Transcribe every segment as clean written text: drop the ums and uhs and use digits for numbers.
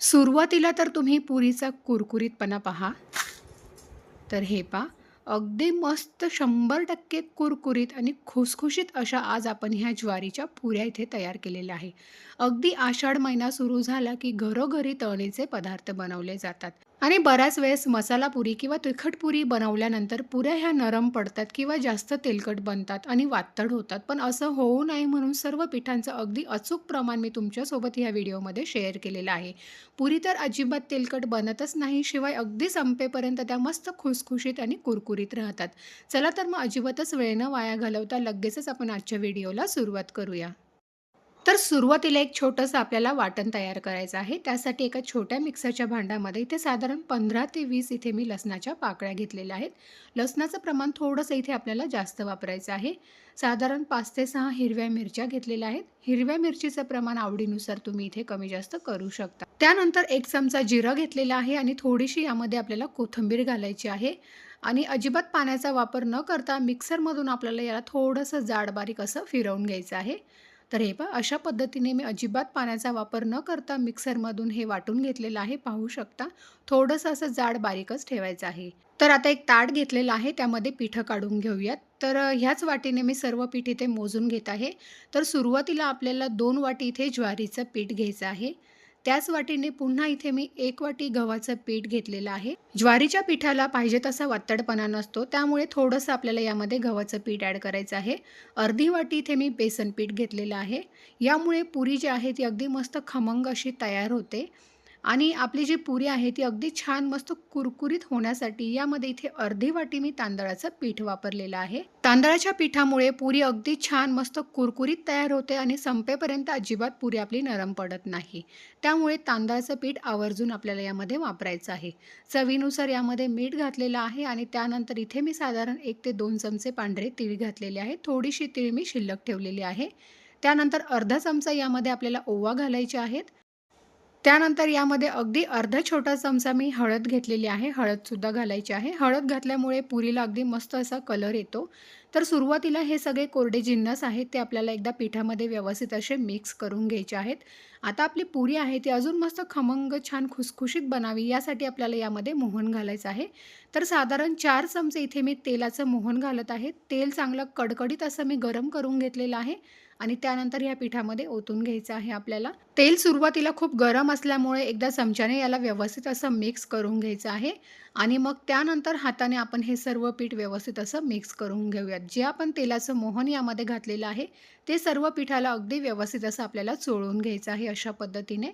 सुरुवातीला तर तुम्ही पुरीचा कुरकुरीतपणा पहा. तर हे पहा, अगदी मस्त 100% कुरकुरीत आणि खुसखुशीत अशा आज आपण ह्या ज्वारीच्या पुऱ्या इथे तयार केलेल्या आहे. अगदी आषाढ महिना सुरू झाला की घरोघरी तळणीचे पदार्थ बनवले जातात. आणि बऱ्याच वेळेस मसाला पुरी किंवा तिखट पुरी बनवल्यानंतर पुऱ्या ह्या नरम पडतात किंवा जास्त तेलकट बनतात आणि वातड होतात. पण असं होऊ नये म्हणून सर्व पिठांचं अगदी अचूक प्रमाण मी तुमच्यासोबत ह्या व्हिडिओमध्ये शेअर केलेलं आहे. पुरी तर अजिबात तेलकट बनतच नाही, शिवाय अगदी संपेपर्यंत त्या मस्त खुसखुशीत आणि कुरकुरीत राहतात. चला तर मग अजिबातच वेळ न वाया घालवता लगेचच आपण आजच्या व्हिडिओला सुरुवात करूया. तर सुरुवातीला एक छोटंसं आपल्याला वाटण तयार करायचं आहे. त्यासाठी एका छोट्या मिक्सरच्या भांड्यामध्ये इथे साधारण 15 ते 20 इथे मी लसणाच्या पाकळ्या घेतलेल्या आहेत. लसणाचं प्रमाण थोडंसं इथे आपल्याला जास्त वापरायचं आहे. साधारण 5 ते 6 हिरव्या मिरच्या घेतलेल्या आहेत. हिरव्या मिरचीचं प्रमाण आवडीनुसार तुम्ही इथे कमी जास्त करू शकता. त्यानंतर 1 चमचा जिरं घेतलेला आहे आणि थोडीशी यामध्ये आपल्याला कोथिंबीर घालायची आहे. आणि अजिबात पाण्याचा वापर न करता मिक्सरमधून आपल्याला याला थोडंसं जाड बारीक असं फिरवून घ्यायचं आहे. तर हे पहा, अशा पद्धतीने मी अजिबात पाण्याचा वापर न करता मिक्सरमधून हे वाटून घेतलेलं आहे. पाहू शकता, थोडंसं असं जाड बारीकच ठेवायचं आहे. तर आता एक ताट घेतलेलं आहे, त्यामध्ये पिठं काढून घेऊयात. तर ह्याच वाटीने मी सर्व पीठ इथे मोजून घेत आहे. तर सुरुवातीला आपल्याला 2 वाटी इथे ज्वारीचं पीठ घ्यायचं आहे. त्याच वाटीने पुन्हा इथे मी 1 वाटी गव्हाचं पीठ घेतलेलं आहे. ज्वारीच्या पिठाला पाहिजे तसा वातडपणा नसतो, त्यामुळे थोडंसं आपल्याला यामध्ये गव्हाचं पीठ ॲड करायचं आहे. अर्धी वाटी इथे मी बेसन पीठ घेतलेलं आहे. यामुळे पुरी जी आहे ती अगदी मस्त खमंग अशी तयार होते. आणि आपली जी पुरी आहे ती अगदी छान मस्त कुरकुरीत होण्यासाठी यामध्ये इथे अर्धी वाटी मी तांदळाचं पीठ वापरलेलं आहे. तांदळाच्या पिठामुळे पुरी अगदी छान मस्त कुरकुरीत तयार होते आणि संपेपर्यंत अजिबात पुरी आपली नरम पडत नाही. त्यामुळे तांदळाचं पीठ आवर्जून आपल्याला यामध्ये वापरायचं आहे. चवीनुसार यामध्ये मीठ घातलेलं आहे आणि त्यानंतर इथे मी साधारण 1 ते 2 चमचे पांढरे तीळ घातलेले आहेत. थोडीशी तीळ मी शिल्लक ठेवलेली आहे. त्यानंतर अर्धा चमचा यामध्ये आपल्याला ओवा घालायचे आहेत. त्यानंतर यामध्ये अगदी अर्धा छोटा चमचा मी हळद घेतलेली आहे. हळदसुद्धा घालायची आहे. हळद घातल्यामुळे पुरीला अगदी मस्त असा कलर येतो. तर सुरुवातीला हे सगळे कोरडे जिन्नस आहेत ते आपल्याला एकदा पिठामध्ये व्यवस्थित असे मिक्स करून घ्यायचे आहेत. आता आपली पुरी आहे ती अजून मस्त खमंग छान खुसखुशीत बनावी यासाठी आपल्याला यामध्ये मोहन घालायचं आहे. तर साधारण 4 चमचे इथे मी तेलाचं मोहन घालत आहे. तेल चांगलं कडकडीत असं मी गरम करून घेतलेलं आहे आणि त्यानंतर ह्या पिठामध्ये ओतून घ्यायचं आहे आपल्याला. तेल सुरुवातीला खूप गरम असल्यामुळे एकदा चमच्याने याला व्यवस्थित असं मिक्स करून घ्यायचं आहे आणि मग त्यानंतर हाताने आपण हे सर्व पीठ व्यवस्थित असं मिक्स करून घेऊयात. जे आपण तेलाचं मोहन यामध्ये घातलेलं आहे ते सर्व पिठाला अगदी व्यवस्थित असं आपल्याला चोळून घ्यायचं आहे अशा पद्धतीने.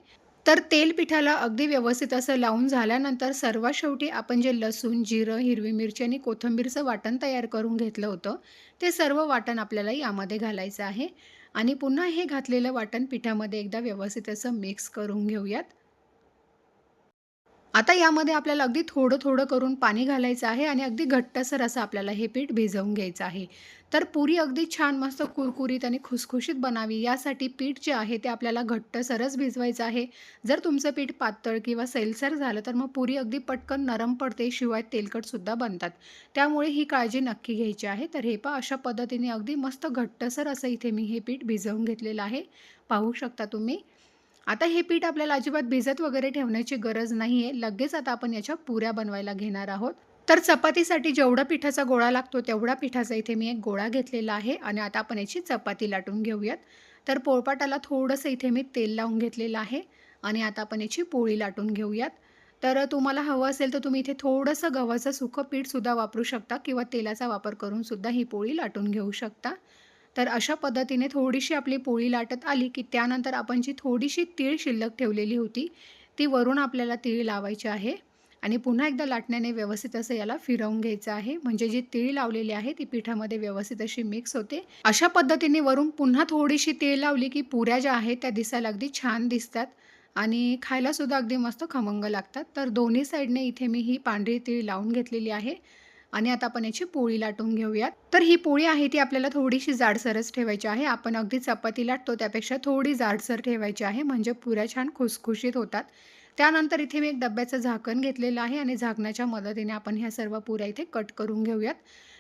तर तेल पिठाला अगदी व्यवस्थित असं लावून झाल्यानंतर सर्वात शेवटी आपण जे लसूण, जिरं, हिरवी मिरची आणि कोथिंबीरचं वाटण तयार करून घेतलं होतं, ते सर्व वाटण आपल्याला यामध्ये घालायचं आहे आणि पुन्हा हे घातलेलं वाटण पिठामध्ये एकदा व्यवस्थित असं मिक्स करून घेऊयात. आता यामध्ये आपल्याला अगदी थोडं-थोडं करून पाणी घालायचं आहे आणि अगदी घट्टसर असं आपल्याला हे पीठ भिजवून घ्यायचं आहे. तर पुरी अगदी छान मस्त कुरकुरीत आणि खुसखुशीत बनावी यासाठी पीठ जे आहे ते आपल्याला घट्टसरच भिजवायचं आहे. जर तुमचं पीठ पातळ किंवा सैलसर झालं तर मग पुरी अगदी पटकन नरम पडते, शिवाय तेलकटसुद्धा बनतात. त्यामुळे ही काळजी नक्की घ्यायची आहे. तर हे पहा, अशा पद्धतीने अगदी मस्त घट्टसर असं इथे मी हे पीठ भिजवून घेतलेलं आहे. पाहू शकता तुम्ही. आता हे पीठ आपल्याला अजिबात भिजत वगैरे ठेवण्याची गरज नाहीये. लगेच आता आपण याच्या पुऱ्या बनवायला घेणार आहोत. तर चपातीसाठी जेवढा पिठाचा गोळा लागतो तेवढा पिठाचा इथे मी एक गोळा घेतलेला आहे आणि आता आपण याची चपाती लाटून घेऊयात. तर पोळपाटाला थोडंसं इथे मी तेल लावून घेतलेलं आहे आणि आता आपण याची पोळी लाटून घेऊयात. तर तुम्हाला हवं असेल तर तुम्ही इथे थोडंसं गव्हाचं सुकं पीठसुद्धा वापरू शकता किंवा तेलाचा वापर करून सुद्धा ही पोळी लाटून घेऊ शकता. तर अशा पद्धतीने थोडीशी आपली पोळी लाटत आली, की त्यानंतर आपण जी थोडीशी तीळ शिल्लक ठेवलेली होती, ती वरून आपल्याला तीळ लावायची आहे आणि पुन्हा एकदा लाटण्याने व्यवस्थित असं याला फिरवून घ्यायचं आहे. म्हणजे जी तीळ लावलेली आहे, ती पिठामध्ये व्यवस्थित अशी मिक्स होते. अशा पद्धतीने वरून पुन्हा थोडीशी तीळ लावली, की पुऱ्या ज्या आहेत त्या दिसायला अगदी छान दिसतात आणि खायलासुद्धा अगदी मस्त खमंग लागतात. तर दोन्ही साईडने इथे मी ही पांढरी तीळ लावून घेतलेली आहे आणि आता आपण याची पोळी लाटून घेऊयात. तर ही पोळी आहे ती आपल्याला थोडीशी जाडसरच ठेवायची आहे. आपण अगदी चपाती लाटतो त्यापेक्षा थोडी जाडसर ठेवायची आहे, म्हणजे पुऱ्या छान खुसखुशीत होतात. त्यानंतर इथे मी एक डब्याचं झाकण घेतलेलं आहे आणि झाकणाच्या मदतीने आपण ह्या सर्व पुऱ्या इथे कट करून घेऊयात.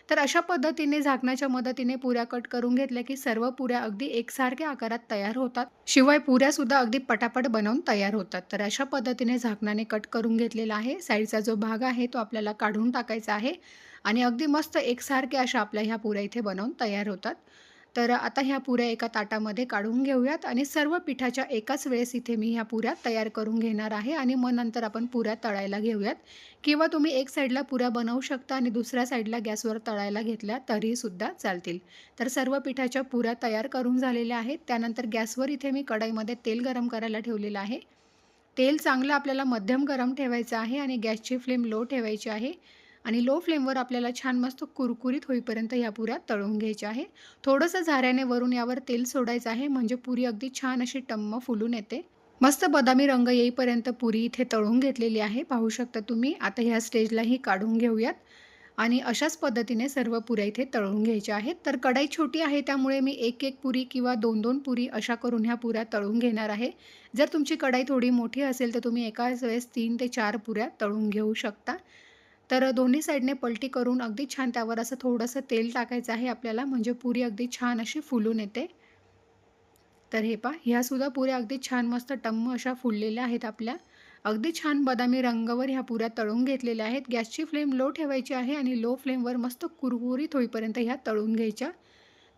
तर अशा पद्धतीने झाकणाच्या मदतीने पुऱ्या कट करून घेतल्या की सर्व पुऱ्या अगदी एकसारख्या आकारात तयार होतात. शिवाय पुऱ्यासुद्धा अगदी पटापट बनवून तयार होतात. तर अशा पद्धतीने झाकणाने कट करून घेतलेला आहे. साईडचा जो भाग आहे तो आपल्याला काढून टाकायचा आहे आणि अगदी मस्त एकसारख्या अशा आपल्या ह्या पुऱ्या इथे बनवून तयार होतात. तर आता ह्या पुऱ्या एका ताटामध्ये काढून घेऊयात आणि सर्व पिठाच्या एकाच वेळेस इथे मी ह्या पुऱ्या तयार करून घेणार आहे आणि मग नंतर आपण पुऱ्या तळायला घेऊयात. किंवा तुम्ही एक साईडला पुऱ्या बनवू शकता आणि दुसऱ्या साईडला गॅसवर तळायला घेतल्या तरीसुद्धा चालतील. तर सर्व पिठाच्या पुऱ्या तयार करून झालेल्या आहेत. त्यानंतर गॅसवर इथे मी कढईमध्ये तेल गरम करायला ठेवलेलं आहे. तेल चांगलं आपल्याला मध्यम गरम ठेवायचं आहे आणि गॅसची फ्लेम लो ठेवायची आहे आणि लो फ्लेमवर आपल्याला छान मस्त कुरकुरीत होईपर्यंत ह्या पुऱ्या तळून घ्यायच्या आहे. थोडंसं झाऱ्याने वरून यावर तेल सोडायचं आहे म्हणजे पुरी अगदी छान अशी टम्म फुलून येते. मस्त बदामी रंग येईपर्यंत पुरी इथे तळून घेतलेली आहे. पाहू शकता तुम्ही. आता ह्या स्टेजलाही काढून घेऊयात आणि अशाच पद्धतीने सर्व पुऱ्या इथे तळून घ्यायच्या आहेत. तर कढई छोटी आहे त्यामुळे मी एक पुरी किंवा 2-2 पुरी अशा करून ह्या पुऱ्या तळून घेणार आहे. जर तुमची कढई थोडी मोठी असेल तर तुम्ही एकाच वेळेस 3 ते 4 पुऱ्या तळून घेऊ शकता. तर दोन्ही साईडने पलटी करून अगदी छान त्यावर असं थोडंसं तेल टाकायचं आहे आपल्याला म्हणजे पुरी अगदी छान अशी फुलून येते. तर हे पहा ह्यासुद्धा पुऱ्या अगदी छान मस्त टम्म अशा फुललेल्या आहेत आपल्या. अगदी छान बदामी रंगावर ह्या पुऱ्या तळून घेतलेल्या आहेत. गॅसची फ्लेम लो ठेवायची आहे आणि लो फ्लेमवर मस्त कुरकुरीत होईपर्यंत ह्या तळून घ्यायच्या.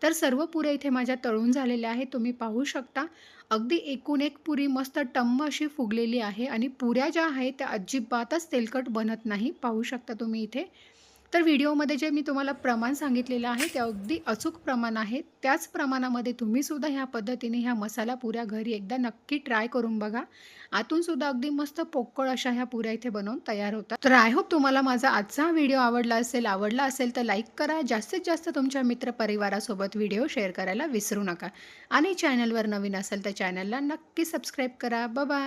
तर सर्व पुऱ्या इथे माझ्या तळून झालेल्या आहेत. तुम्ही पाहू शकता अगदी एकूण एक पुरी मस्त टम्म अशी फुगलेली आहे आणि पुऱ्या ज्या आहेत त्या अजिबातच तेलकट बनत नाही. पाहू शकता तुम्ही इथे. तर व्हिडिओमध्ये जे मी तुम्हाला प्रमाण सांगितलेलं आहे ते अगदी अचूक प्रमाण आहे. त्याच प्रमाणामध्ये तुम्हीसुद्धा ह्या पद्धतीने ह्या मसाला पुऱ्या घरी एकदा नक्की ट्राय करून बघा. आतूनसुद्धा अगदी मस्त पोकळ अशा ह्या पुऱ्या इथे बनवून तयार होतात. तर आय होप तुम्हाला माझा आजचा व्हिडिओ आवडला असेल तर लाईक करा. जास्तीत जास्त तुमच्या मित्रपरिवारासोबत व्हिडिओ शेअर करायला विसरू नका. आणि चॅनलवर नवीन असेल तर चॅनलला नक्की सबस्क्राईब करा. Bye bye.